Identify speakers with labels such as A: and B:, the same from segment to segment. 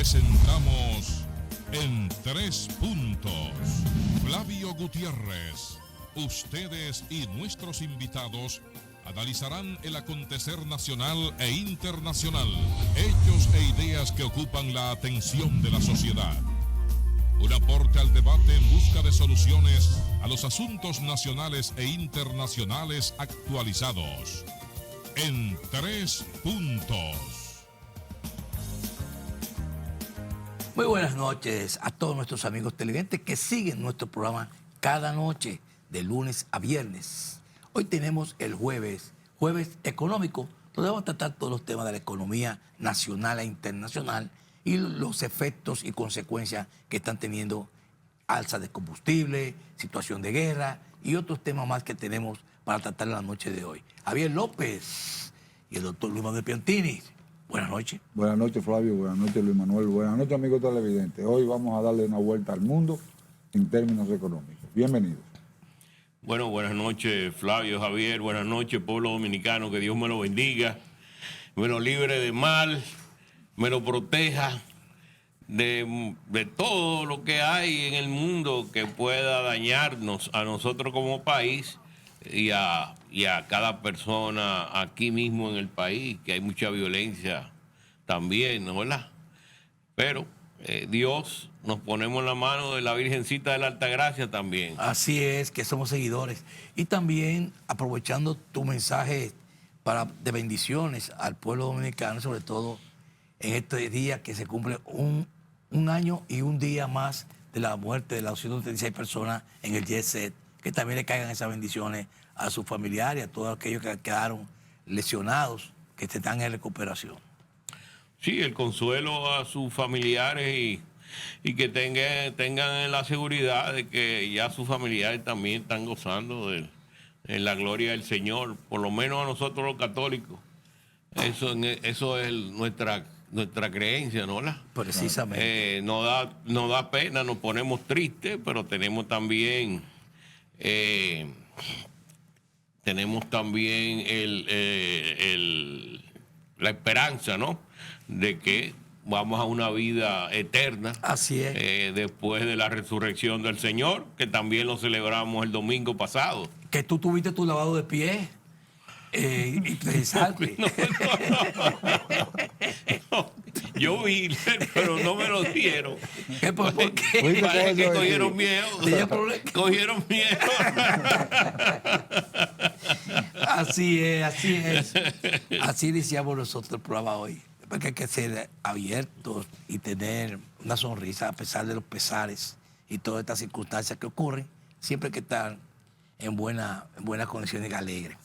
A: presentamos En Tres Puntos. Flavio Gutiérrez. Ustedes y nuestros invitados analizarán el acontecer nacional e internacional, hechos e ideas que ocupan la atención de la sociedad. Un aporte al debate en busca de soluciones a los asuntos nacionales e internacionales actualizados. En Tres Puntos.
B: Muy buenas noches a todos nuestros amigos televidentes que siguen nuestro programa cada noche, de lunes a viernes. Hoy tenemos el jueves económico, donde vamos a tratar todos los temas de la economía nacional e internacional y los efectos y consecuencias que están teniendo alza de combustible, situación de guerra y otros temas más que tenemos para tratar en la noche de hoy. Javier López y el doctor Luis Manuel Piantini. Buenas noches.
C: Buenas noches, Flavio. Buenas noches, Luis Manuel. Buenas noches, amigos televidentes. Hoy vamos a darle una vuelta al mundo en términos económicos. Bienvenidos.
D: Bueno, buenas noches, Flavio, Javier. Buenas noches, pueblo dominicano. Que Dios me lo bendiga, me lo libre de mal, me lo proteja de todo lo que hay en el mundo que pueda dañarnos a nosotros como país y a cada persona aquí mismo en el país, que hay mucha violencia también, ¿no, verdad? Pero Dios, nos ponemos en la mano de la Virgencita de la Altagracia también.
B: Así es, que somos seguidores. Y también aprovechando tu mensaje de bendiciones al pueblo dominicano, sobre todo en este día que se cumple un año y un día más de la muerte de las 236 personas en el Jet Set, que también le caigan esas bendiciones a sus familiares, a todos aquellos que quedaron lesionados, que están en recuperación. Sí,
D: el consuelo a sus familiares y que tengan la seguridad de que ya sus familiares también están gozando de la gloria del Señor, por lo menos a nosotros los católicos. Eso es nuestra creencia, ¿no?
B: Precisamente.
D: Nos da pena, nos ponemos tristes, pero tenemos también la esperanza, ¿no?, de que vamos a una vida eterna.
B: Así es.
D: Después de la resurrección del Señor, que también lo celebramos el domingo pasado.
B: Que tú tuviste tu lavado de pies y te desalte.
D: No, yo vi, pero no me lo dieron.
B: ¿Por qué?
D: Parece que cogieron miedo. Cogieron miedo.
B: Así es. Así iniciamos nosotros el programa hoy. Porque hay que ser abiertos y tener una sonrisa a pesar de los pesares y todas estas circunstancias que ocurren, siempre hay que estar en buenas condiciones y alegres.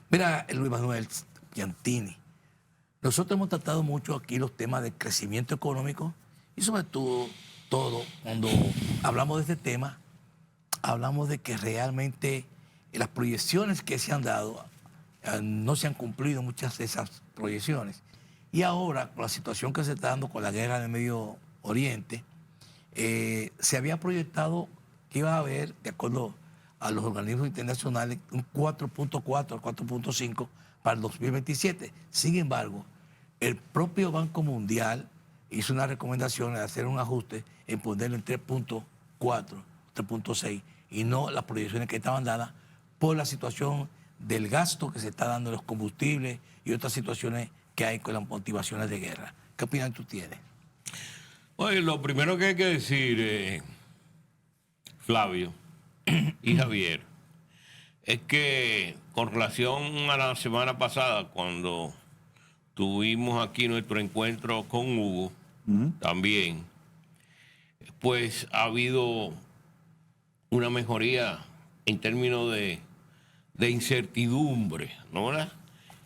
B: Mira, Luis Manuel Piantini, nosotros hemos tratado mucho aquí los temas de crecimiento económico y sobre todo cuando hablamos de este tema, hablamos de que realmente las proyecciones que se han dado no se han cumplido muchas de esas proyecciones. Y ahora, con la situación que se está dando con la guerra en el Medio Oriente, se había proyectado que iba a haber, de acuerdo a los organismos internacionales, un 4.4 a 4.5 para el 2027. Sin embargo, el propio Banco Mundial hizo una recomendación de hacer un ajuste en ponerlo en 3.4, 3.6, y no las proyecciones que estaban dadas por la situación del gasto que se está dando en los combustibles y otras situaciones que hay con las motivaciones de guerra. ¿Qué opinión tú tienes?
D: Oye, lo primero que hay que decir, Flavio y Javier, es que con relación a la semana pasada, cuando tuvimos aquí nuestro encuentro con Hugo, también, pues ha habido una mejoría en términos de incertidumbre, ¿no, verdad?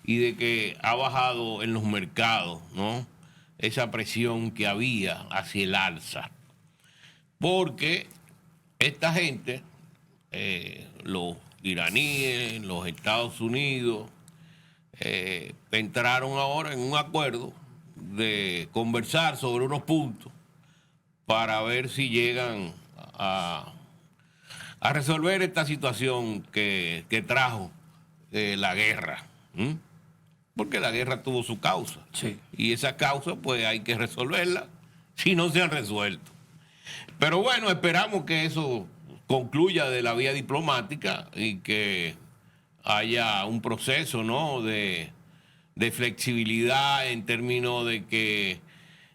D: Y de que ha bajado en los mercados, ¿no?, esa presión que había hacia el alza. Porque esta gente, los iraníes, los Estados Unidos, entraron ahora en un acuerdo de conversar sobre unos puntos para ver si llegan a resolver esta situación que trajo la guerra. Porque la guerra tuvo su causa.
B: Sí.
D: Y esa causa, pues, hay que resolverla si no se han resuelto. Pero bueno, esperamos que eso concluya de la vía diplomática y que haya un proceso, ¿no?, de flexibilidad en términos de que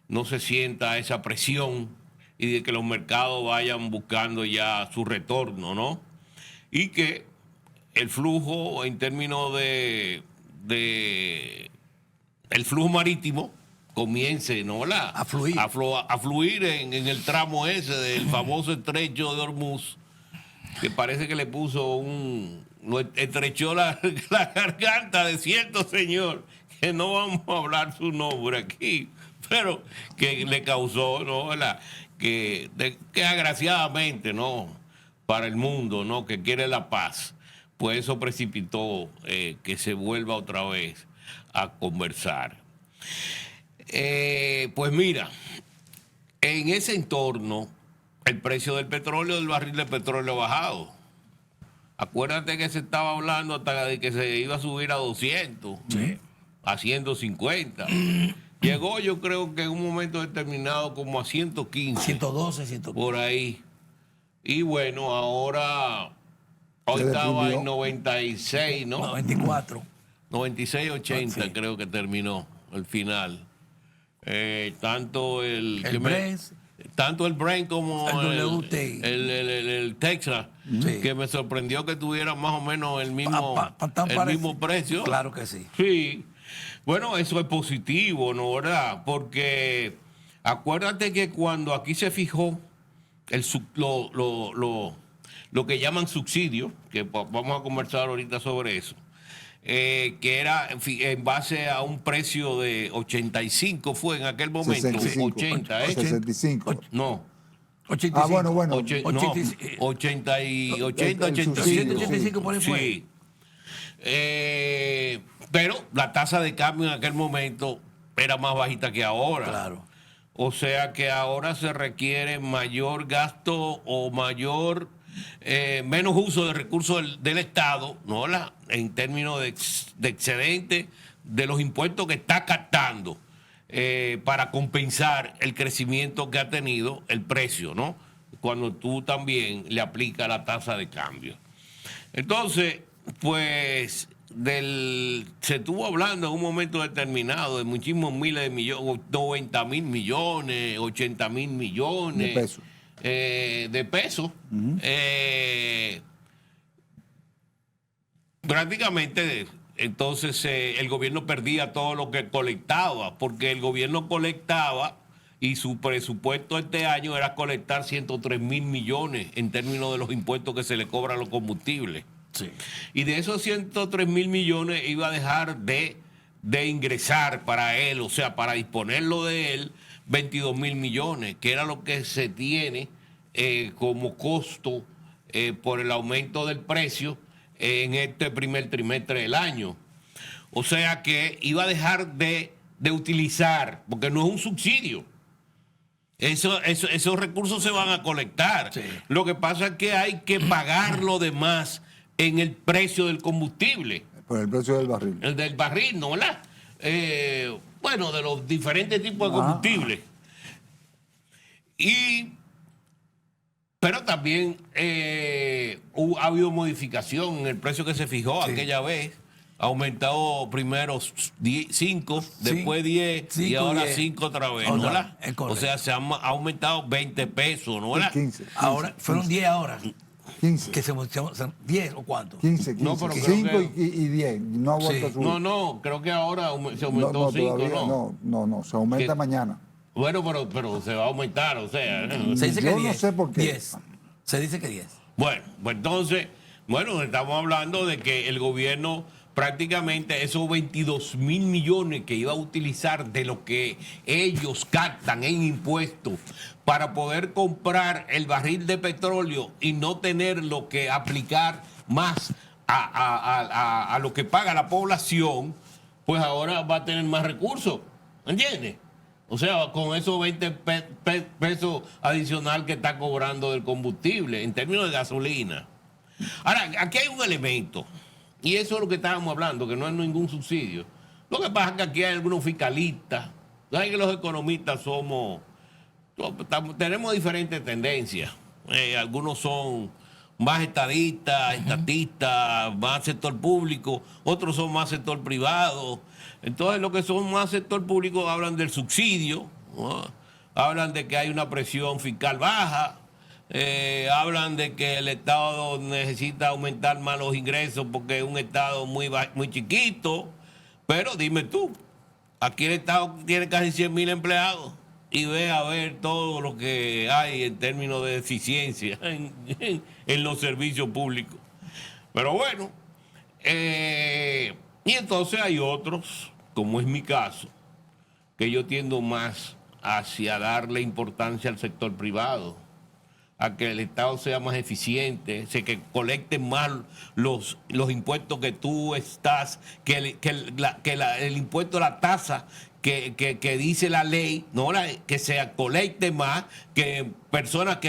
D: no se sienta esa presión y de que los mercados vayan buscando ya su retorno, ¿no? Y que el flujo en términos de el flujo marítimo comience, ¿no?,
B: a fluir,
D: a fluir en el tramo ese del famoso estrecho de Hormuz, que parece que le puso lo estrechó la garganta de cierto señor, que no vamos a hablar su nombre aquí, pero que le causó, ¿no?, que agraciadamente, ¿no?, para el mundo, ¿no?, que quiere la paz, pues eso precipitó que se vuelva otra vez a conversar. Pues mira, en ese entorno, el precio del petróleo, del barril de petróleo ha bajado. Acuérdate que se estaba hablando hasta de que se iba a subir a 200, a 150. Llegó, yo creo que en un momento determinado como a 115.
B: 112, 115.
D: Por ahí. Y bueno, ahora, hoy estaba en 96, ¿no?
B: 94.
D: 96, 80
B: sí,
D: creo que terminó el final. Tanto el Brent como el Texas,
B: sí,
D: que me sorprendió que tuviera más o menos el mismo precio.
B: Claro que sí.
D: Sí. Bueno, eso es positivo, ¿no?, ¿verdad? Porque acuérdate que cuando aquí se fijó lo que llaman subsidio, que vamos a conversar ahorita sobre eso, que era en base a un precio de 85, fue en aquel momento,
C: 65,
D: 80, ¿eh?
C: 65.
D: No.
B: 85.
C: Ah, bueno.
D: 80 y 80, 85.
B: 85 por ahí fue.
D: Sí. Pero la tasa de cambio en aquel momento era más bajita que ahora.
B: Claro.
D: O sea que ahora se requiere mayor gasto o menos uso de recursos del Estado, ¿no?, en términos de excedente de los impuestos que está captando para compensar el crecimiento que ha tenido el precio, ¿no?, cuando tú también le aplicas la tasa de cambio. Entonces, pues se estuvo hablando en un momento determinado de muchísimos miles de millones, 90 mil millones, 80 mil millones de pesos. Prácticamente, entonces el gobierno perdía todo lo que colectaba, porque el gobierno colectaba y su presupuesto este año era colectar 103 mil millones en términos de los impuestos que se le cobran a los combustibles.
B: Sí.
D: Y de esos 103 mil millones iba a dejar de ingresar para él, o sea, para disponerlo de él, 22 mil millones, que era lo que se tiene como costo por el aumento del precio en este primer trimestre del año. O sea que iba a dejar de utilizar, porque no es un subsidio. Esos recursos se van a colectar.
B: Sí.
D: Lo que pasa es que hay que pagar lo demás en el precio del combustible.
C: Por el precio del barril.
D: El del barril, ¿no?, ¿verdad? Bueno, de los diferentes tipos de combustibles. Pero también ha habido modificación en el precio que se fijó aquella vez. Ha aumentado primero 5, después 10 y ahora 5 otra vez, ¿no?, ¿verdad? O sea, se ha aumentado 20 pesos, ¿no?, ¿verdad?
C: 15.
B: Ahora, fueron 10 ahora.
C: 15.
B: Que se 10 o cuánto.
C: 15.
D: No, pero
C: 5 y 10. No ha vuelto a subir.
D: No, creo que ahora se aumentó 5,
C: no, se aumenta mañana.
D: Bueno, pero se va a aumentar, o sea.
B: Se dice que
C: Yo
B: 10.
C: no sé por qué.
B: 10. Se dice que 10.
D: Bueno, pues entonces, estamos hablando de que el gobierno prácticamente esos 22 mil millones que iba a utilizar de lo que ellos captan en impuestos para poder comprar el barril de petróleo y no tener lo que aplicar más a lo que paga la población, pues ahora va a tener más recursos, ¿entiendes? O sea, con esos 20 pesos adicional que está cobrando del combustible en términos de gasolina. Ahora, aquí hay un elemento, y eso es lo que estábamos hablando, que no es ningún subsidio. Lo que pasa es que aquí hay algunos fiscalistas. ¿Saben que los economistas somos tenemos diferentes tendencias. Algunos son más estadistas, estatistas, más sector público, otros son más sector privado. Entonces, los que son más sector público hablan del subsidio, ¿no? Hablan de que hay una presión fiscal baja, hablan de que el Estado necesita aumentar más los ingresos porque es un Estado muy chiquito. Pero dime tú, aquí el Estado tiene casi 100.000 empleados y ve a ver todo lo que hay en términos de eficiencia en los servicios públicos. Pero bueno, y entonces hay otros, como es mi caso, que yo tiendo más hacia darle importancia al sector privado, a que el Estado sea más eficiente, que colecte más los impuestos que tú estás, el impuesto, la tasa que dice la ley, ¿no? Que se colecte más, que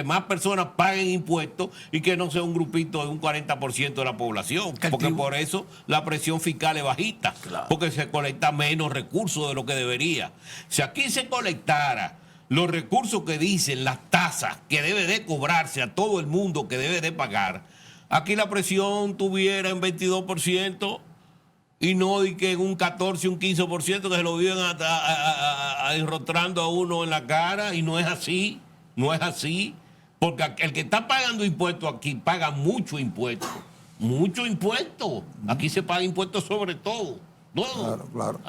D: más personas paguen impuestos y que no sea un grupito de un 40% de la población. Porque por eso la presión fiscal es bajita, claro, porque se colecta menos recursos de lo que debería. Si aquí se colectara los recursos que dicen las tasas que debe de cobrarse a todo el mundo que debe de pagar, aquí la presión tuviera en 22% y no de que en un 14, un 15% que se lo viven enrostrando a uno en la cara, y no es así, porque el que está pagando impuestos aquí paga mucho impuesto. Aquí se paga impuestos sobre todo. Claro.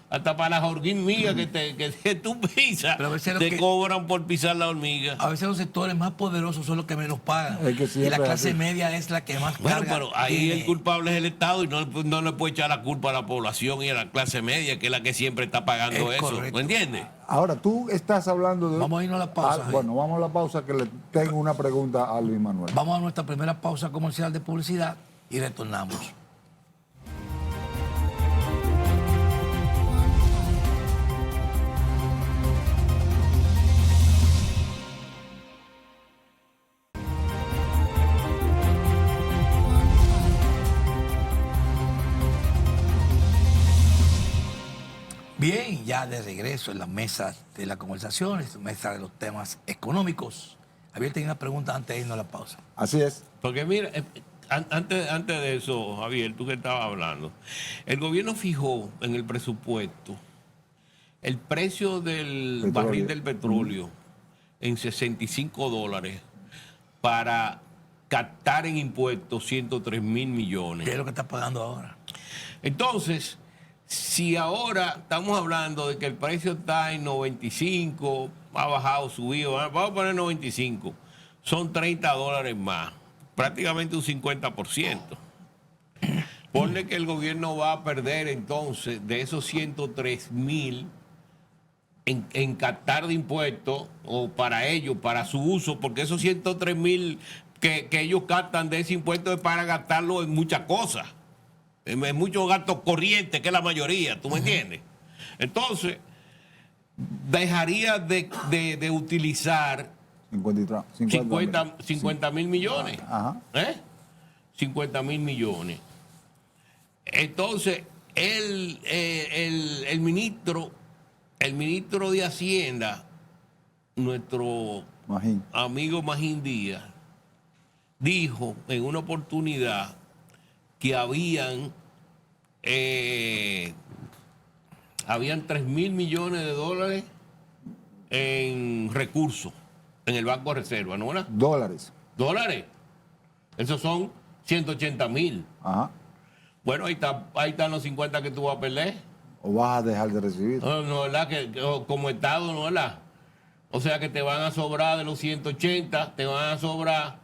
D: Hasta para las hormigas que tú pisas, te cobran por pisar la hormiga.
B: A veces los sectores más poderosos son los que menos pagan. Y la clase media es la que más paga.
D: Bueno, pero ahí el culpable es el Estado y no le puede echar la culpa a la población y a la clase media, que es la que siempre está pagando eso. ¿Me entiendes?
C: Ahora, tú estás hablando de...
B: Vamos a irnos a la pausa.
C: Bueno, vamos a la pausa, que le tengo una pregunta a Luis Manuel.
B: Vamos a nuestra primera pausa comercial de publicidad y retornamos. Bien, ya de regreso en la mesa de las conversaciones, mesa de los temas económicos. Javier tenía una pregunta antes de irnos a la pausa.
C: Así es.
D: Porque mira, antes de eso, Javier, tú que estabas hablando, el gobierno fijó en el presupuesto el precio del barril del petróleo en $65 para captar en impuestos 103 mil millones.
B: ¿Qué es lo que está pagando ahora?
D: Entonces, si ahora estamos hablando de que el precio está en 95, ha bajado, subido, vamos a poner 95, son $30 más, prácticamente un 50%. Ponle que el gobierno va a perder entonces de esos 103 mil en captar de impuestos, o para ellos, para su uso, porque esos 103 mil que ellos captan de ese impuesto es para gastarlo en muchas cosas. En muchos gastos corrientes, que es la mayoría, ¿tú me entiendes? Entonces, dejaría de utilizar 50 mil millones. 50 mil millones. Entonces, el ministro de Hacienda, nuestro amigo Magín Díaz, dijo en una oportunidad que habían 3 mil millones de dólares en recursos en el Banco de Reserva, ¿no?
C: Dólares.
D: Esos son 180 mil.
C: Ajá.
D: Bueno, ahí están los 50 que tú vas a perder.
C: ¿O vas a dejar de recibir?
D: No, ¿verdad? Como Estado, ¿no? ¿Verdad? O sea que te van a sobrar de los 180, te van a sobrar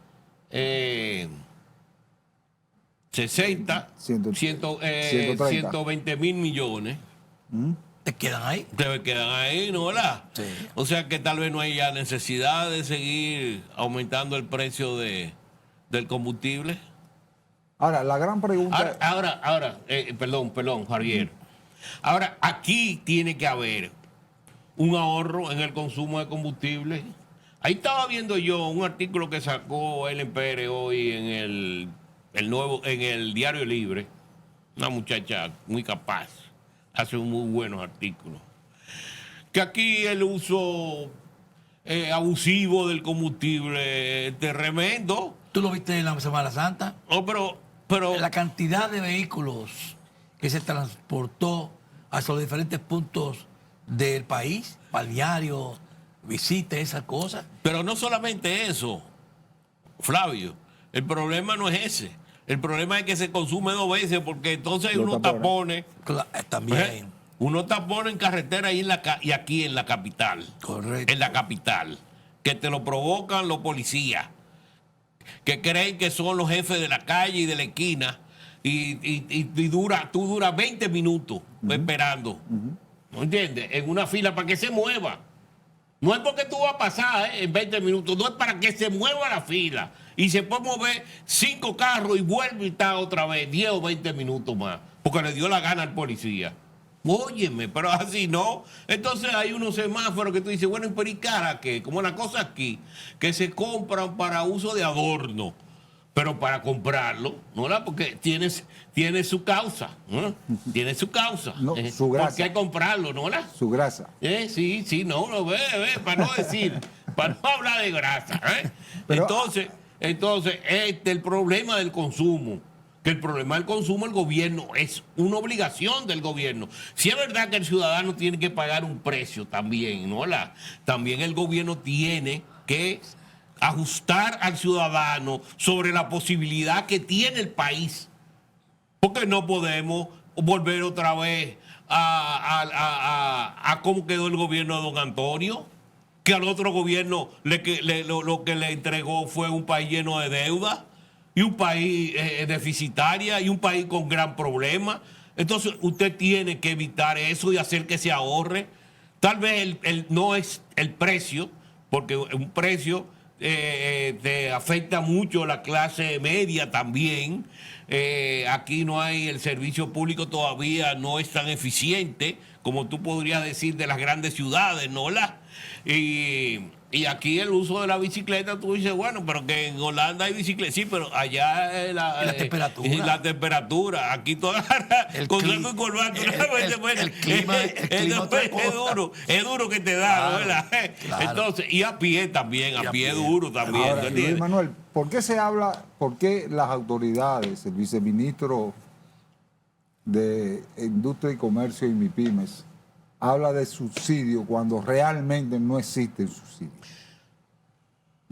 D: 60, 120 mil millones.
B: ¿Te quedan ahí?
D: Te quedan ahí, ¿no? ¿Verdad?
B: Sí.
D: O sea que tal vez no hay ya necesidad de seguir aumentando el precio del combustible.
C: Ahora, la gran pregunta...
D: Perdón, Javier. Ahora, aquí tiene que haber un ahorro en el consumo de combustible. Ahí estaba viendo yo un artículo que sacó Ellen Pérez hoy en el Diario Libre. Una muchacha muy capaz, hace muy buenos artículos. Que aquí el uso abusivo del combustible tremendo.
B: ¿Tú lo viste en la Semana Santa?
D: Oh, pero
B: La cantidad de vehículos que se transportó hacia los diferentes puntos del país, balneario, visitas, esas cosas.
D: Pero no solamente eso, Flavio. El problema no es ese. El problema es que se consume 2 veces porque entonces hay
C: Los
D: unos
C: tapones.
D: tapones.
B: También.
D: Unos tapones en carretera y aquí en la capital.
B: Correcto.
D: En la capital. Que te lo provocan los policías. Que creen que son los jefes de la calle y de la esquina. Y tú duras 20 minutos esperando. ¿No entiendes? En una fila para que se mueva. No es porque tú vas a pasar en 20 minutos, no es para que se mueva la fila. Y se puede mover 5 carros y vuelve y está otra vez 10 o 20 minutos más. Porque le dio la gana al policía. Óyeme, pero así no. Entonces hay unos semáforos que tú dices, bueno, pero ¿y cara qué? Como la cosa aquí, que se compran para uso de adorno. Pero para comprarlo, ¿no? Porque tiene su causa, ¿no? Tiene su causa.
C: No, su grasa.
D: ¿Por qué comprarlo, no?
C: Su grasa.
D: Sí, no, para no decir, para no hablar de grasa.
C: Pero,
D: entonces, el problema del consumo, que el problema del consumo el gobierno es una obligación del gobierno. Si es verdad que el ciudadano tiene que pagar un precio también, ¿no? También el gobierno tiene que ajustar al ciudadano sobre la posibilidad que tiene el país. Porque no podemos volver otra vez a cómo quedó el gobierno de don Antonio, que al otro gobierno lo que le entregó fue un país lleno de deuda y un país deficitaria y un país con gran problema. Entonces usted tiene que evitar eso y hacer que se ahorre. Tal vez no es el precio, porque un precio te afecta mucho la clase media también. Aquí no hay, el servicio público todavía no es tan eficiente como tú podrías decir de las grandes ciudades, ¿no? Y aquí el uso de la bicicleta, tú dices, bueno, pero que en Holanda hay bicicleta, sí, pero allá
B: la temperatura.
D: la temperatura, aquí toda con saco y corbata,
B: el clima
D: es duro que te da,
B: Claro,
D: ¿verdad?
B: claro.
D: Entonces, y a pie también, a pie duro también,
C: Ahora,
D: ¿tú
C: Luis
D: entiendes?
C: Manuel, ¿por qué las autoridades, el viceministro de Industria y Comercio y MIPIMES, habla de subsidio cuando realmente no existe subsidio?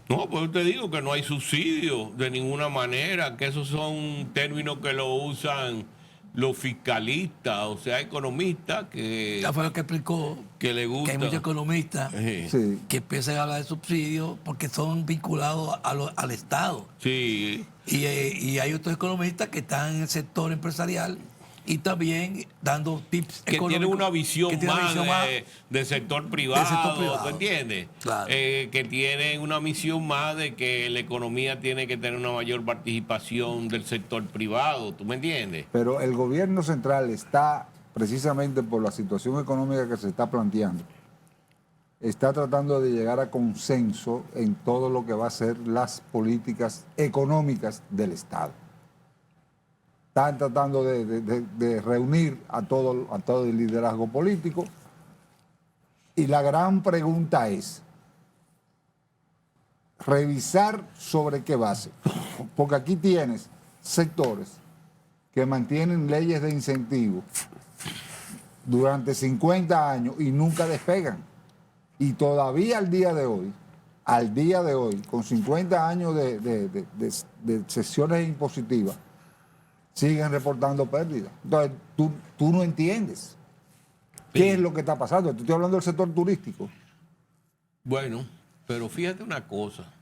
D: No, pues te digo que no hay subsidio de ninguna manera, que esos son términos que lo usan los fiscalistas, o sea, economistas que
B: Ya fue lo que explicó,
D: le
B: que
D: gusta.
B: hay muchos economistas
C: Sí.
B: que empiezan a hablar de subsidios porque son vinculados al Estado.
D: Sí.
B: Y hay otros economistas que están en el sector empresarial y también dando tips
D: Que
B: económicos.
D: tienen una visión
B: que tienen
D: más
B: una visión
D: del sector privado,
B: privado.
D: ¿tú entiendes?
B: Claro.
D: Que tienen una misión más de que la economía tiene que tener una mayor participación del sector privado, ¿tú me entiendes?
C: Pero el gobierno central está, precisamente por la situación económica que se está planteando, está tratando de llegar a consenso en todo lo que va a ser las políticas económicas del Estado. Están tratando de reunir a todo el liderazgo político. Y la gran pregunta es, revisar sobre qué base. Porque aquí tienes sectores que mantienen leyes de incentivo durante 50 años y nunca despegan. Y todavía al día de hoy, con 50 años de sesiones impositivas, siguen reportando pérdidas. Entonces, tú no entiendes qué es lo que está pasando. Te estoy hablando del sector turístico.
D: Bueno, pero fíjate una cosa.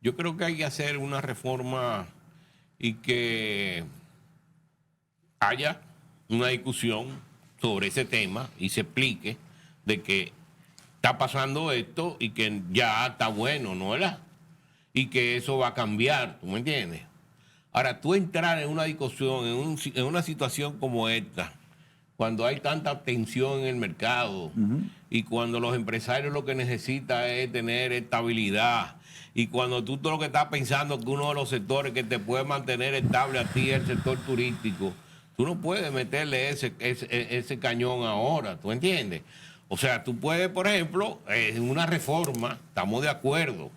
D: Yo creo que hay que hacer una reforma y que haya una discusión sobre ese tema y se explique de que está pasando esto y que ya está bueno, ¿no? ¿Verdad? Y que eso va a cambiar, ¿tú me entiendes? Ahora, tú entrar en una discusión, en una situación como esta, cuando hay tanta tensión en el mercado y cuando los empresarios lo que necesitan es tener estabilidad y cuando tú todo lo que estás pensando que uno de los sectores que te puede mantener estable a ti es el sector turístico, tú no puedes meterle ese cañón ahora, ¿tú entiendes? O sea, tú puedes, por ejemplo, en una reforma, estamos de acuerdo.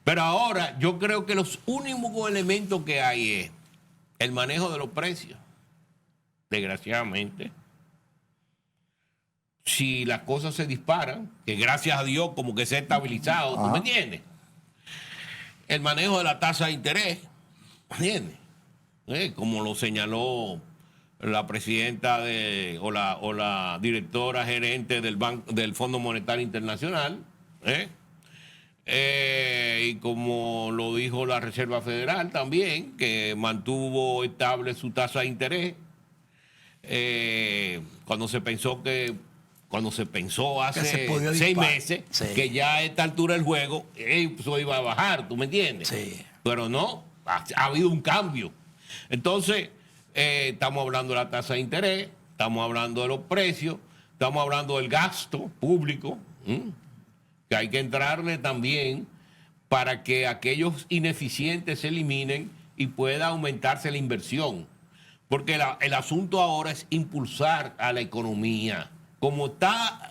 D: Pero ahora yo creo que los únicos elementos que hay es el manejo de los precios. Desgraciadamente, si las cosas se disparan, que gracias a Dios como que se ha estabilizado, ¿tú me entiendes? El manejo de la tasa de interés, ¿me entiendes? Como lo señaló la presidenta o la directora gerente del Fondo Monetario Internacional, y como lo dijo la Reserva Federal también, que mantuvo estable su tasa de interés, cuando se pensó hace 6 meses que ya a esta altura del juego eso iba a bajar, ¿tú me entiendes?
B: Sí.
D: Pero no, ha habido un cambio. Entonces, estamos hablando de la tasa de interés, estamos hablando de los precios, estamos hablando del gasto público, que hay que entrarle también para que aquellos ineficientes se eliminen y pueda aumentarse la inversión. Porque el asunto ahora es impulsar a la economía. Como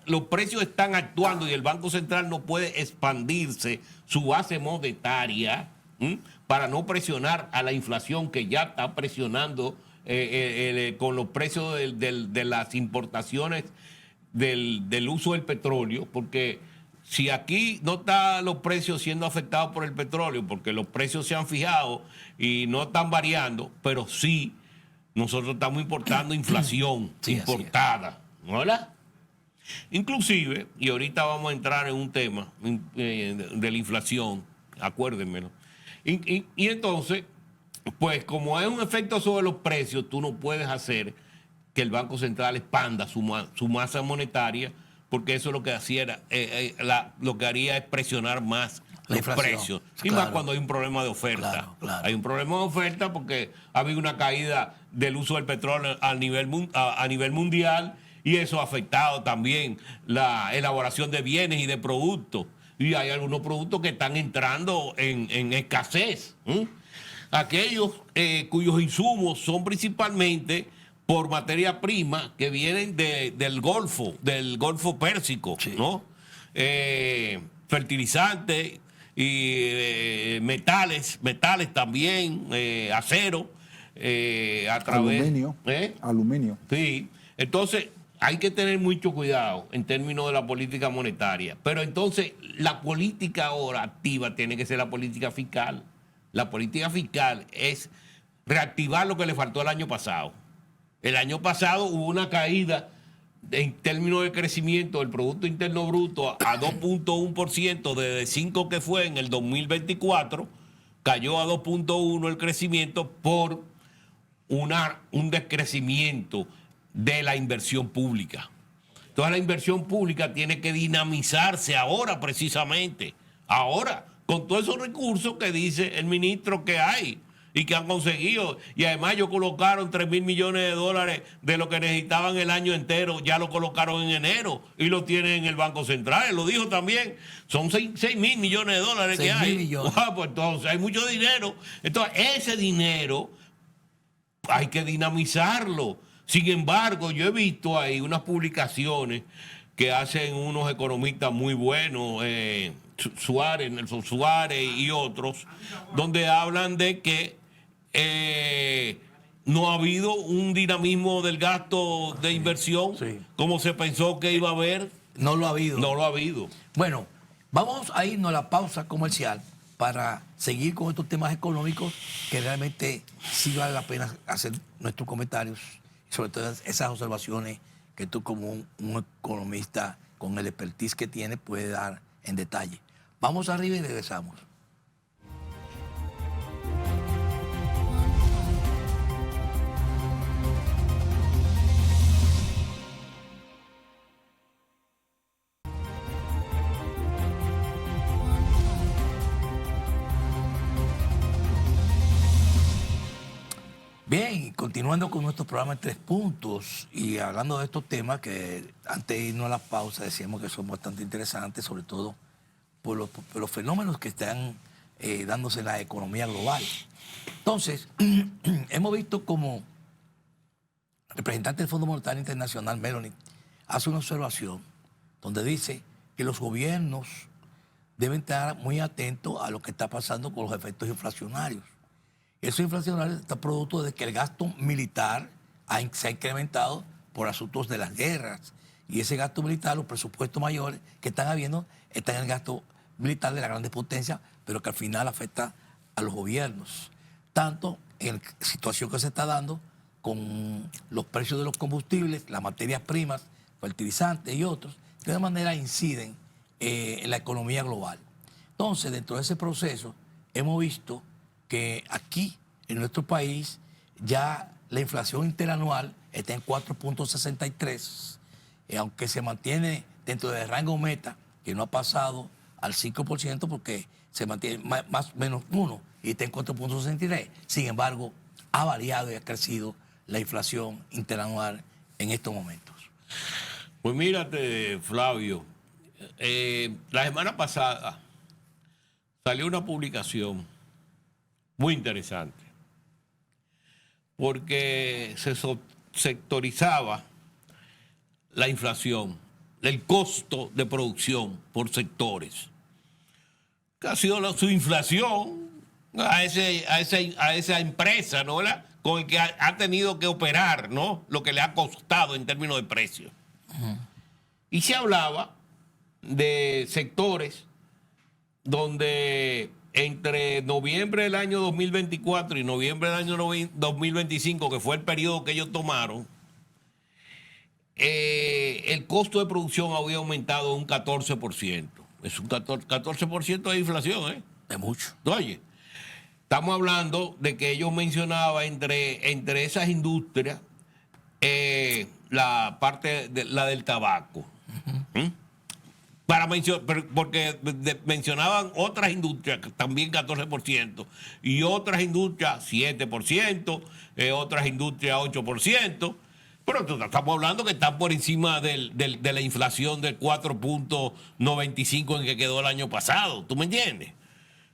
D: los precios están actuando y el Banco Central no puede expandirse su base monetaria para no presionar a la inflación que ya está presionando con los precios de las importaciones del uso del petróleo, porque si aquí no están los precios siendo afectados por el petróleo, porque los precios se han fijado y no están variando, pero sí nosotros estamos importando inflación importada, ¿no? ¿Verdad? Inclusive, y ahorita vamos a entrar en un tema de la inflación, acuérdenmelo. Y entonces, pues como hay un efecto sobre los precios, tú no puedes hacer que el Banco Central expanda su masa monetaria, porque eso lo que hacía lo que haría es presionar más los precios. Y más cuando hay un problema de oferta.
B: Claro.
D: Hay un problema de oferta porque ha habido una caída del uso del petróleo a nivel mundial, y eso ha afectado también la elaboración de bienes y de productos. Y hay algunos productos que están entrando en escasez. Aquellos cuyos insumos son principalmente por materia prima que vienen del Golfo Pérsico, ¿no? Fertilizantes y metales también, acero, a través...
C: Aluminio.
D: Sí, entonces hay que tener mucho cuidado en términos de la política monetaria. Pero entonces la política ahora activa tiene que ser la política fiscal. La política fiscal es reactivar lo que le faltó el año pasado. El año pasado hubo una caída en términos de crecimiento del Producto Interno Bruto a 2.1%, desde 5 que fue en el 2024, cayó a 2.1 el crecimiento por un decrecimiento de la inversión pública. Entonces la inversión pública tiene que dinamizarse ahora precisamente, ahora, con todos esos recursos que dice el ministro que hay y que han conseguido. Y además ellos colocaron 3.000 millones de dólares de lo que necesitaban el año entero, ya lo colocaron en enero y lo tienen en el Banco Central. Él lo dijo también, son 6.000 millones de dólares que hay.
B: Millones.
D: Pues entonces hay mucho dinero. Entonces ese dinero hay que dinamizarlo. Sin embargo, yo he visto ahí unas publicaciones que hacen unos economistas muy buenos, Nelson Suárez y otros, donde hablan de que no ha habido un dinamismo del gasto de inversión como se pensó que iba a haber.
B: No lo ha habido.
D: No lo ha habido.
B: Bueno, vamos a irnos a la pausa comercial para seguir con estos temas económicos que realmente sí vale la pena hacer nuestros comentarios, sobre todo esas observaciones que tú como un economista con el expertise que tienes puedes dar en detalle. Vamos arriba y regresamos. Bien, continuando con nuestro programa en 3 puntos y hablando de estos temas que antes de irnos a la pausa decíamos que son bastante interesantes, sobre todo por los fenómenos que están dándose en la economía global. Entonces, hemos visto como representante del Fondo Monetario Internacional, Melanie, hace una observación donde dice que los gobiernos deben estar muy atentos a lo que está pasando con los efectos inflacionarios. Esos inflacionarios están producto de que el gasto militar se ha incrementado por asuntos de las guerras. Y ese gasto militar, los presupuestos mayores que están habiendo, están en el gasto militar de las grandes potencias, pero que al final afecta a los gobiernos. Tanto en la situación que se está dando con los precios de los combustibles, las materias primas, fertilizantes y otros, que de manera inciden en la economía global. Entonces, dentro de ese proceso, hemos visto que aquí, en nuestro país, ya la inflación interanual está en 4.63, aunque se mantiene dentro del rango meta, que no ha pasado al 5%, porque se mantiene más o menos 1 y está en 4.63. Sin embargo, ha variado y ha crecido la inflación interanual en estos momentos.
D: Pues mírate, Flavio, la semana pasada salió una publicación muy interesante, porque se sectorizaba la inflación, el costo de producción por sectores. ¿Qué ha sido su inflación a esa empresa, ¿no? Con el que ha tenido que operar, ¿no? Lo que le ha costado en términos de precio. Y se hablaba de sectores donde entre noviembre del año 2024 y noviembre del año 2025, que fue el periodo que ellos tomaron, el costo de producción había aumentado un 14%. Es un 14% de inflación, ¿eh?
B: Es mucho.
D: Oye, estamos hablando de que ellos mencionaban entre esas industrias la parte de la del tabaco. ¿Mm? Porque mencionaban otras industrias, también 14%, y otras industrias 7%, otras industrias 8%, pero estamos hablando que están por encima de la inflación del 4.95 en que quedó el año pasado, ¿tú me entiendes?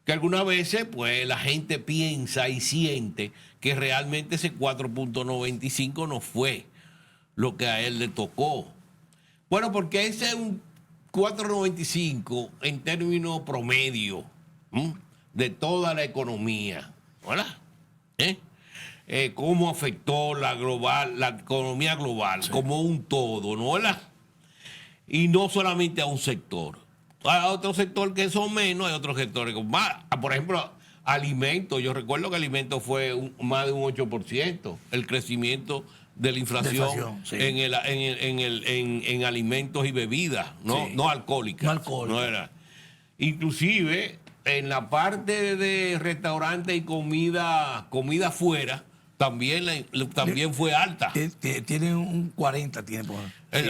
D: Que algunas veces pues la gente piensa y siente que realmente ese 4.95 no fue lo que a él le tocó. Bueno, porque ese es un 4.95 en términos promedio de toda la economía, ¿verdad? Cómo afectó la economía global, sí, como un todo, ¿no? ¿Verdad? Y no solamente a un sector. A otro sector que son menos, hay otros sectores con más. Por ejemplo, alimentos. Yo recuerdo que alimentos fue más de un 8%. El crecimiento de la inflación, sí, en alimentos y bebidas, ¿no? Sí. No alcohólicas.
B: No alcohólicas.
D: No era. Inclusive, en la parte de restaurantes y comida afuera, también fue alta.
B: Tiene un 40, tiene por
D: es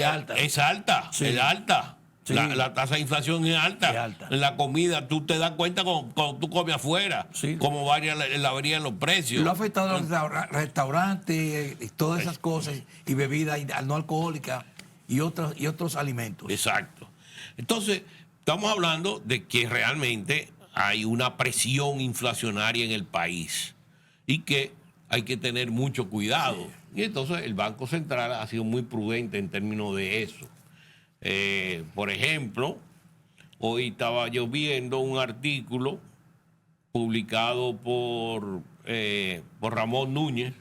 D: alta. Es alta, sí, es alta. Sí. La tasa de inflación es alta. En la comida, tú te das cuenta cuando tú comes afuera, sí, cómo varían los precios.
B: Lo ha afectado a los restaurantes y todas esas cosas, y bebidas no alcohólicas y otros alimentos.
D: Exacto. Entonces, estamos hablando de que realmente hay una presión inflacionaria en el país y que hay que tener mucho cuidado. Sí. Y entonces el Banco Central ha sido muy prudente en términos de eso. Por ejemplo, hoy estaba yo viendo un artículo publicado por Ramón Núñez,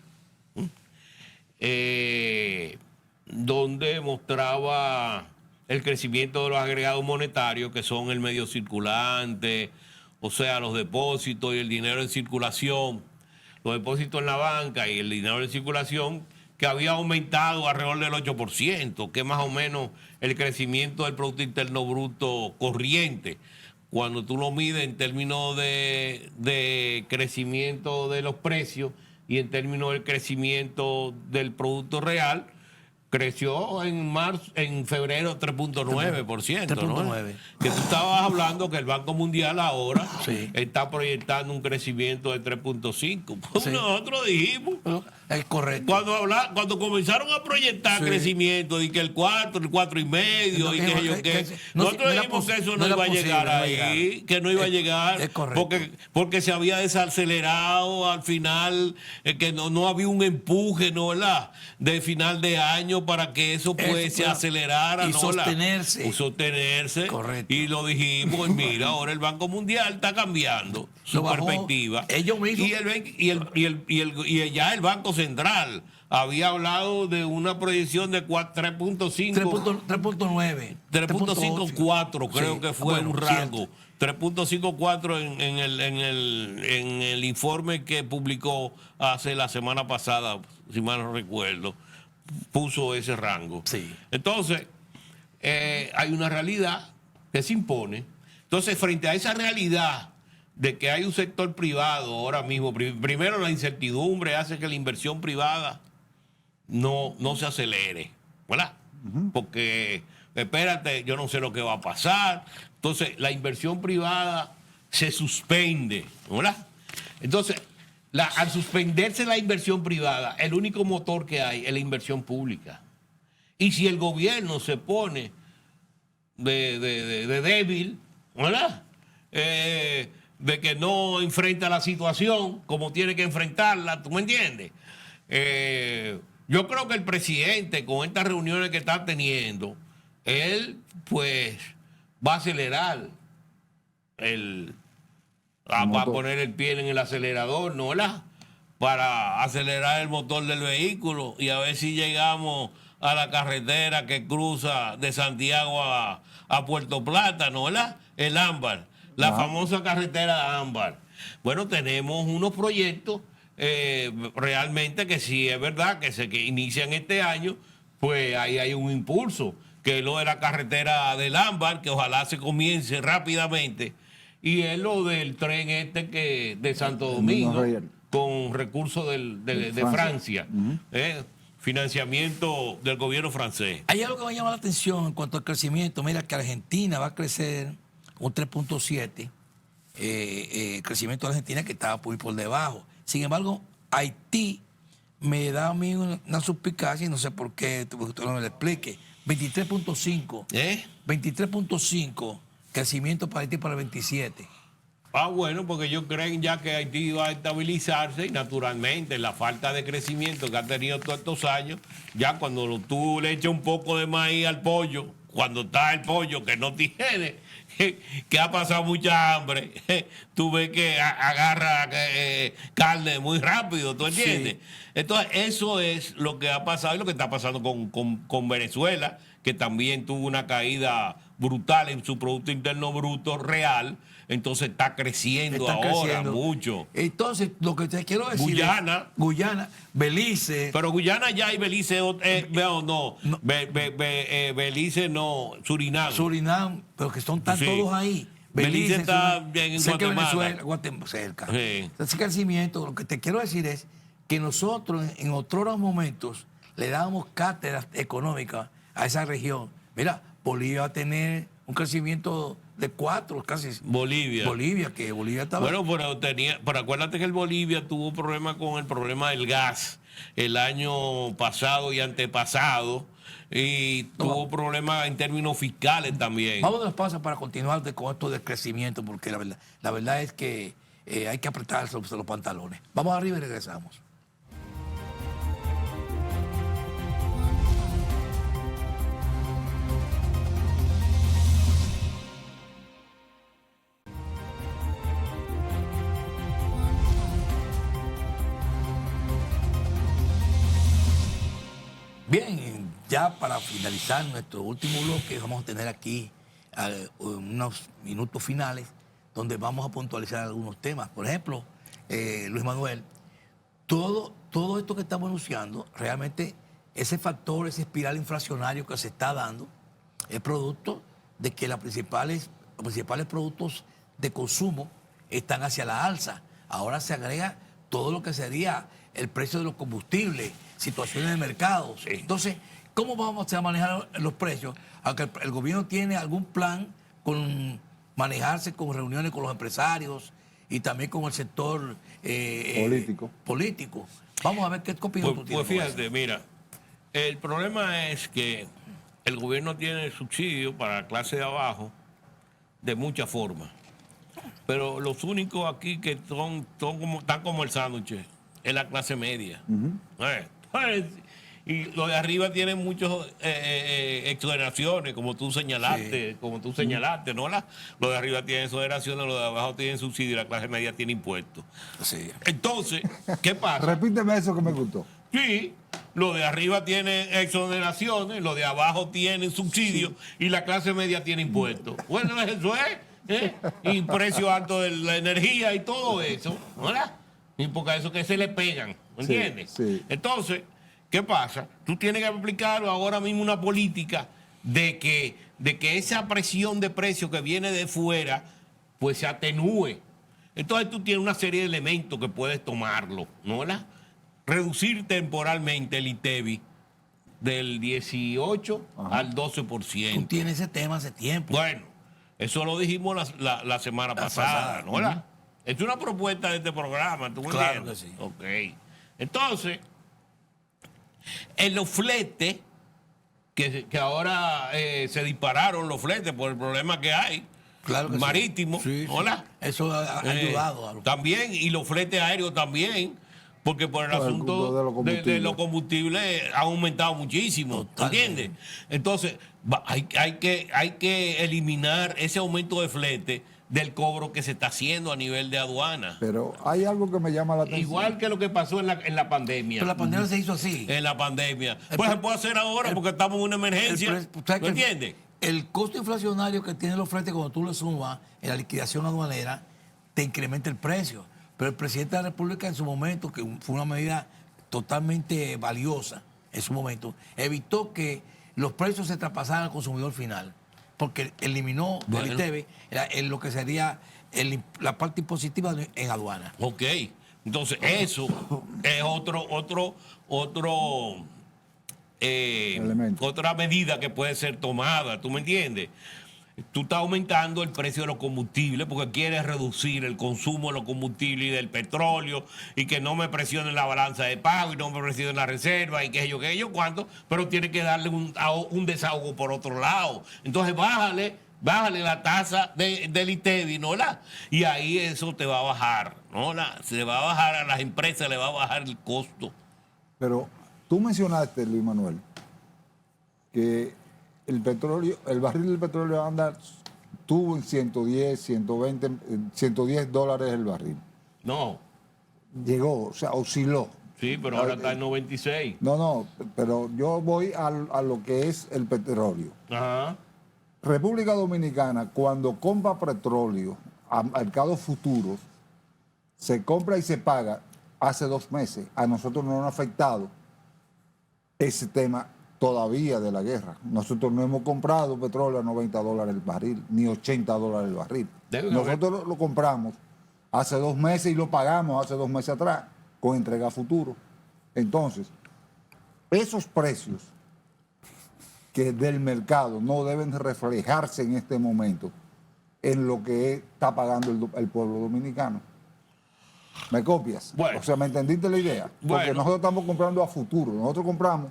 D: donde mostraba el crecimiento de los agregados monetarios, que son el medio circulante, o sea, los depósitos y el dinero en circulación, los depósitos en la banca y el dinero en circulación, que había aumentado alrededor del 8%, que es más o menos el crecimiento del Producto Interno Bruto corriente. Cuando tú lo mides en términos de crecimiento de los precios y en términos del crecimiento del Producto Real, creció en febrero 3.9%. 3.9. Que tú estabas hablando que el Banco Mundial ahora, sí, está proyectando un crecimiento de 3.5%. Pues sí, nosotros dijimos,
B: es correcto.
D: Cuando comenzaron a proyectar, sí, crecimiento, y que el 4, el 4,5, y nosotros dijimos que eso no iba a llegar ahí, que no iba a llegar,
B: es correcto,
D: porque se había desacelerado al final, que no había un empuje, ¿no? ¿Verdad? De final de año años para que eso pues se acelerara.
B: Y
D: ¿no?
B: sostenerse.
D: Sostenerse.
B: Correcto.
D: Y lo dijimos, y mira, ahora el Banco Mundial está cambiando su perspectiva.
B: Ellos mismos.
D: Y ya el Banco Central había hablado de una proyección de 3.5.
B: 3.9.
D: 3.54 creo
B: Sí.
D: que fue
B: Bueno,
D: un rango.
B: cierto.
D: 3.54 en el informe que publicó hace la semana pasada, si mal no recuerdo, puso ese rango.
B: Sí.
D: Entonces, hay una realidad que se impone. Entonces, frente a esa realidad de que hay un sector privado ahora mismo, primero la incertidumbre hace que la inversión privada no se acelere, ¿verdad? Porque, espérate, yo no sé lo que va a pasar. Entonces, la inversión privada se suspende, ¿verdad? Entonces, al suspenderse la inversión privada, el único motor que hay es la inversión pública. Y si el gobierno se pone de débil, ¿verdad? De que no enfrenta la situación como tiene que enfrentarla, ¿tú me entiendes? Yo creo que el presidente, con estas reuniones que está teniendo, él pues va a acelerar va a poner el pie en el acelerador, ¿no? ¿Verdad? Para acelerar el motor del vehículo y a ver si llegamos a la carretera que cruza de Santiago a Puerto Plata, ¿no? ¿Verdad? El Ámbar, la famosa carretera de Ámbar. Bueno, tenemos unos proyectos realmente que sí es verdad que inician este año, pues ahí hay un impulso, que es lo de la carretera del Ámbar, que ojalá se comience rápidamente, y es lo del tren de Santo Domingo, con recursos de Francia, financiamiento del gobierno francés.
B: Hay algo que me llama la atención en cuanto al crecimiento. Mira que Argentina va a crecer un 3.7, el crecimiento de Argentina que estaba muy por debajo. Sin embargo, Haití me da a mí una suspicacia y no sé por qué, usted no me lo explique. 23.5. 23.5 crecimiento para Haití para el 27.
D: Bueno, porque ellos creen ya que Haití va a estabilizarse y naturalmente la falta de crecimiento que ha tenido todos estos años, ya cuando tú le echas un poco de maíz al pollo, cuando está el pollo que no tiene, que ha pasado mucha hambre, tú ves que agarra carne muy rápido, ¿tú entiendes? Sí. Entonces, eso es lo que ha pasado y lo que está pasando con Venezuela, que también tuvo una caída brutal en su Producto Interno Bruto real, entonces está creciendo ahora mucho.
B: Entonces, lo que te quiero decir
D: Guyana,
B: Belice.
D: Pero Guyana ya y Belice, Belice no, Surinam.
B: Surinam, pero que están todos ahí.
D: Belice está bien en Guatemala.
B: Venezuela, cerca.
D: Sí.
B: Ese crecimiento, lo que te quiero decir es que nosotros en otros momentos le dábamos cátedras económicas a esa región. Mira, Bolivia va a tener un crecimiento de 4, casi. Bolivia, que Bolivia estaba...
D: Bueno, pero acuérdate que el Bolivia tuvo problemas con el problema del gas el año pasado y antepasado, y tuvo problemas en términos fiscales también.
B: Vamos a las pausas para continuar con esto del crecimiento, porque la verdad es que hay que apretarse los pantalones. Vamos arriba y regresamos. Bien, ya para finalizar nuestro último bloque, vamos a tener aquí unos minutos finales donde vamos a puntualizar algunos temas. Por ejemplo, Luis Manuel, todo esto que estamos anunciando, realmente ese factor, ese espiral inflacionario que se está dando, es producto de que los principales productos de consumo están hacia la alza. Ahora se agrega todo lo que sería el precio de los combustibles, situaciones de mercado. Sí. Entonces, ¿cómo vamos a manejar los precios? Aunque el gobierno tiene algún plan con manejarse con reuniones con los empresarios y también con el sector político. Vamos a ver qué opinión tú tienes.
D: Pues fíjate, mira, el problema es que el gobierno tiene subsidio para la clase de abajo de muchas formas. Pero los únicos aquí que están como el sándwich es la clase media. Y lo de arriba tiene muchas exoneraciones, como tú señalaste, ¿no? Lo de arriba tiene exoneraciones, lo de abajo tiene subsidio y la clase media tiene impuestos.
B: Sí.
D: Entonces, ¿qué pasa?
C: Repíteme eso que me gustó.
D: Sí, lo de arriba tiene exoneraciones, lo de abajo tiene subsidios y la clase media tiene impuestos. Bueno, eso es, y precio alto de la energía y todo eso, ¿verdad? Y porque a eso que se le pegan, ¿me entiendes?
C: Sí.
D: Entonces, ¿qué pasa? Tú tienes que aplicar ahora mismo una política de que esa presión de precios que viene de fuera, pues se atenúe. Entonces tú tienes una serie de elementos que puedes tomarlo, ¿no? ¿Verdad? Reducir temporalmente el ITEVI del 18 al 12%.
B: Tú tienes ese tema hace tiempo.
D: Bueno, eso lo dijimos la semana pasada, ¿no? ¿Verdad? Es una propuesta de este programa, ¿tú me
B: Claro
D: entiendes?
B: que sí.
D: Ok. Entonces, en los fletes, que ahora se dispararon los fletes por el problema que hay,
B: Claro que
D: marítimo,
B: sí. Sí,
D: ¿hola?
B: Eso ha ayudado a los...
D: También, y los fletes aéreos también, porque por el asunto de los combustibles ha aumentado muchísimo,
B: Totalmente.
D: ¿entiendes? Entonces, hay que eliminar ese aumento de flete del cobro que se está haciendo a nivel de aduana.
C: Pero hay algo que me llama la atención.
D: Igual que lo que pasó en la pandemia.
B: Pero la pandemia se hizo así.
D: En la pandemia. Pues se puede hacer ahora porque estamos en una emergencia. ¿Me entiendes?
B: El costo inflacionario que tienen los fletes cuando tú lo sumas en la liquidación aduanera, te incrementa el precio. Pero el presidente de la República en su momento, que fue una medida totalmente valiosa en su momento, evitó que los precios se traspasaran al consumidor final, porque eliminó del ITEVI lo que sería la parte impositiva en aduana.
D: Ok. Entonces, eso es otra medida que puede ser tomada, ¿tú me entiendes? Tú estás aumentando el precio de los combustibles porque quieres reducir el consumo de los combustibles y del petróleo y que no me presionen la balanza de pago y no me presionen la reserva y que yo, cuánto, pero tienes que darle un desahogo por otro lado. Entonces, bájale la tasa del ITEVI, ¿no? Y ahí eso te va a bajar, ¿no? Se va a bajar a las empresas, le va a bajar el costo.
C: Pero tú mencionaste, Luis Manuel, que el barril del petróleo anda, tuvo en 110, 120, 110 dólares el barril.
D: No.
C: Llegó, o sea, osciló.
D: Sí, pero ahora está en 96.
C: No, pero yo voy a lo que es el petróleo.
D: Ajá.
C: República Dominicana, cuando compra petróleo a mercados futuros, se compra y se paga hace 2 meses. A nosotros no nos ha afectado ese tema todavía de la guerra. Nosotros no hemos comprado petróleo a 90 dólares el barril, ni 80 dólares el barril. Nosotros lo compramos hace 2 meses y lo pagamos hace 2 meses atrás con entrega a futuro. Entonces, esos precios que del mercado no deben reflejarse en este momento en lo que está pagando el pueblo dominicano. ¿Me copias?
D: Bueno.
C: O sea, ¿me entendiste la idea? Porque nosotros estamos comprando a futuro. Nosotros compramos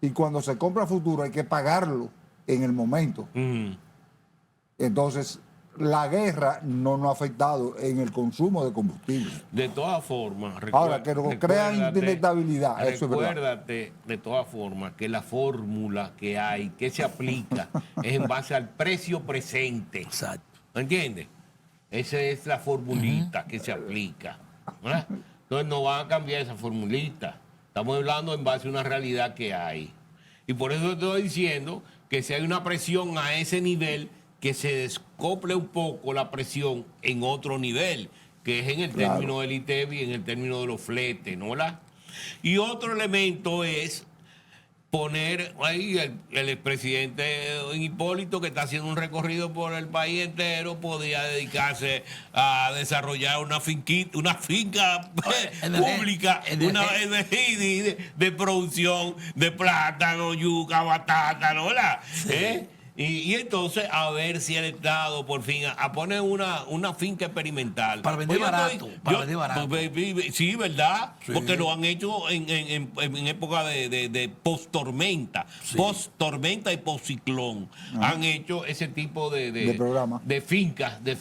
C: y cuando se compra a futuro hay que pagarlo en el momento. Entonces, la guerra no nos ha afectado en el consumo de combustible.
D: De todas formas,
C: ahora que nos crean inestabilidad, eso es verdad.
D: Recuérdate de todas formas que la fórmula que hay, que se aplica, es en base al precio presente.
B: Exacto.
D: ¿Me entiendes? Esa es la formulita que se aplica, ¿verdad? Entonces no van a cambiar esa formulita. Estamos hablando en base a una realidad que hay. Y por eso estoy diciendo que si hay una presión a ese nivel, que se descople un poco la presión en otro nivel, que es en el término del ITEVI, en el término de los fletes, ¿no? Y otro elemento es poner ahí el expresidente Hipólito, que está haciendo un recorrido por el país entero, podría dedicarse a desarrollar una finca pública, una de producción de plátano, yuca, batata, ¿no? Y entonces a ver si el Estado por fin a poner una finca experimental.
B: Para vender
D: Pues
B: barato, para vender barato.
D: Sí, ¿verdad?
B: Sí.
D: Porque lo han hecho en época de post-tormenta.
B: Sí.
D: Post-tormenta y post-ciclón. Han hecho ese tipo
C: De programa.
D: de fincas de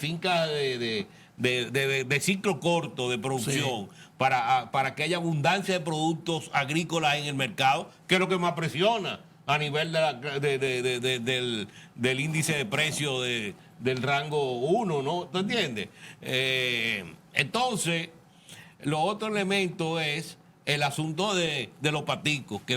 D: ciclo corto de producción.
B: Sí.
D: Para que haya abundancia de productos agrícolas en el mercado, que es lo que más presiona a nivel del índice de precio del rango 1, ¿no? ¿Tú entiendes? Entonces, lo otro elemento es el asunto de los paticos, que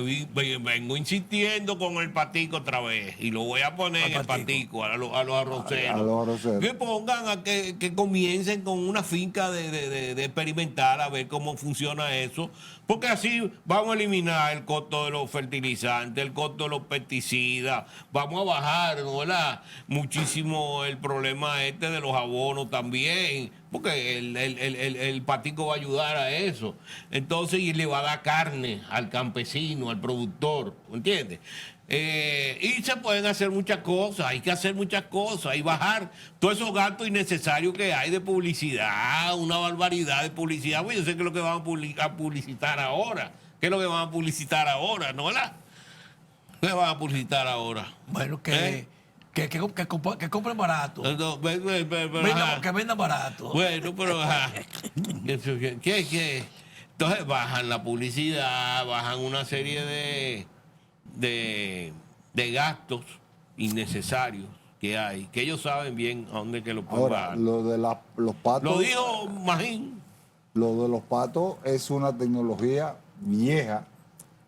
D: vengo insistiendo con el patico otra vez, y lo voy a poner en el patico a los arroceros.
C: A los arroceros.
D: Que pongan que comiencen con una finca de experimentar a ver cómo funciona eso, porque así vamos a eliminar el costo de los fertilizantes, el costo de los pesticidas, vamos a bajar, ¿no? ¿Verdad? Muchísimo el problema de los abonos también, porque el patico va a ayudar a eso. Entonces, y le va a dar carne al campesino, al productor, ¿entiendes? Y se pueden hacer muchas cosas, hay que hacer muchas cosas y bajar todos esos gastos innecesarios que hay de publicidad, una barbaridad de publicidad. Pues yo sé que es lo que van a publicitar ahora, ¿qué es lo que van a publicitar ahora? ¿No, verdad? ¿Qué van a publicitar ahora?
B: Bueno, que compren barato.
D: No,
B: Que vendan barato.
D: Bueno, pero ajá. ¿Qué? Entonces bajan la publicidad, bajan una serie de gastos innecesarios que hay, que ellos saben bien a dónde que lo pueden
C: Ahora,
D: bajar.
C: lo de los patos.
D: Lo dijo Magín.
C: Lo de los patos es una tecnología vieja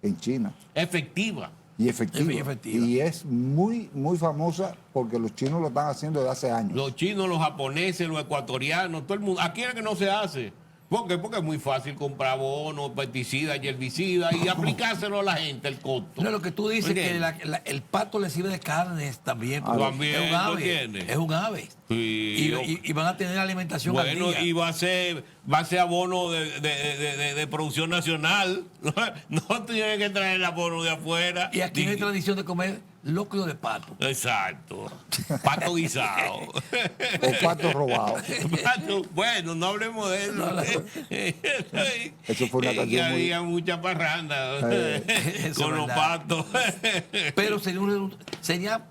C: en China
D: Efectiva.
C: y efectiva.
B: Y efectiva.
C: Y es muy, muy famosa porque los chinos lo están haciendo desde hace años.
D: Los chinos, los japoneses, los ecuatorianos, todo el mundo. Aquí es que no se hace. ¿Por qué? Porque es muy fácil comprar abonos, pesticidas y herbicidas y aplicárselo a la gente, el costo.
B: No, lo que tú dices que
D: ¿Entiendes?
B: el pato le sirve de carne también. porque
D: También,
B: es un
D: ¿tú
B: ave.
D: entiendes?
B: Es un ave.
D: Sí.
B: Y van a tener alimentación al
D: Bueno,
B: día.
D: y va a ser abono de producción nacional. No tienen que traer el abono de afuera.
B: Y aquí no hay tradición de comer locro de pato.
D: Exacto. Pato guisado.
C: O patos robados.
D: Bueno, no hablemos de eso.
C: Eso fue una
D: Que
C: canción muy...
D: había mucha parranda
B: Eso
D: con
B: es
D: los
B: verdad.
D: patos.
B: Pero sería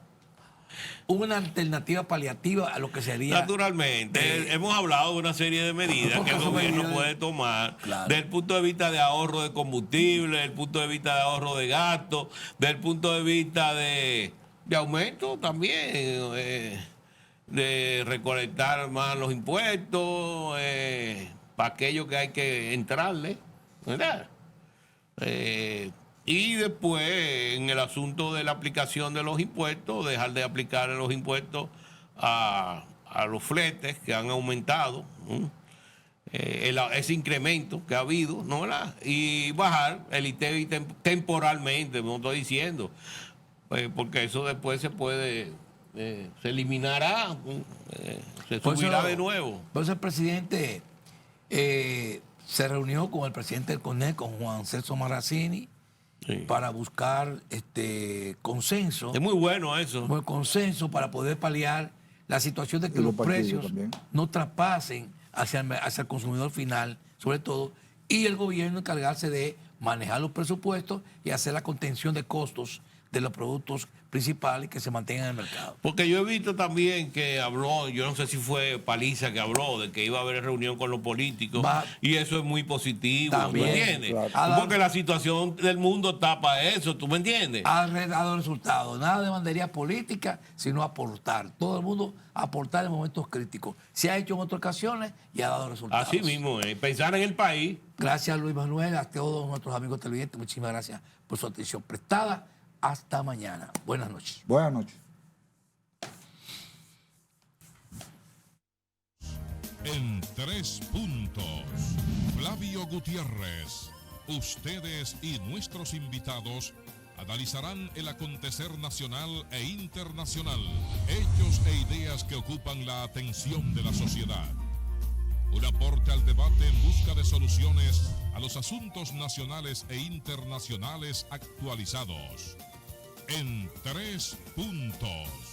B: una alternativa paliativa a lo que sería.
D: Naturalmente, hemos hablado de una serie de medidas
B: Porque
D: que el
B: son
D: gobierno
B: medidas
D: puede tomar
B: Claro.
D: desde el punto de vista de ahorro de combustible, desde el punto de vista de ahorro de gastos, desde el punto de vista de aumento también, de recolectar más los impuestos, para aquello que hay que entrarle, ¿verdad? Y después, en el asunto de la aplicación de los impuestos, dejar de aplicar los impuestos a los fletes que han aumentado, ¿no? Ese incremento que ha habido, ¿no? ¿Verdad? Y bajar el ITEVI temporalmente, no estoy diciendo, porque eso después se puede, se eliminará, se
B: Por
D: subirá
B: eso-
D: de nuevo.
B: Por eso el presidente se reunió con el presidente del CONEC, con Juan Celso Marrazzini,
D: Sí.
B: para buscar consenso.
D: Es muy bueno eso.
B: Buen consenso para poder paliar la situación de que
C: Y
B: los
C: los partidos
B: precios
C: también.
B: no traspasen hacia el consumidor final, sobre todo, y el gobierno encargarse de manejar los presupuestos y hacer la contención de costos de los productos principales que se mantengan en el mercado.
D: Porque yo he visto también que habló, yo no sé si fue Paliza que habló, de que iba a haber reunión con los políticos, y eso es muy positivo,
B: También,
D: ¿me entiendes?
C: claro.
D: Porque la situación del mundo tapa eso, ¿tú me entiendes?
B: Ha dado resultados. Nada de bandería política, sino aportar. Todo el mundo aportar en momentos críticos. Se ha hecho en otras ocasiones y ha dado resultados.
D: Así mismo, pensar en el país.
B: Gracias, Luis Manuel, a todos nuestros amigos televidentes. Muchísimas gracias por su atención prestada. Hasta mañana. Buenas noches.
C: Buenas noches.
A: En 3 puntos, Flavio Gutiérrez. Ustedes y nuestros invitados analizarán el acontecer nacional e internacional, hechos e ideas que ocupan la atención de la sociedad. Un aporte al debate en busca de soluciones a los asuntos nacionales e internacionales actualizados. En 3 puntos.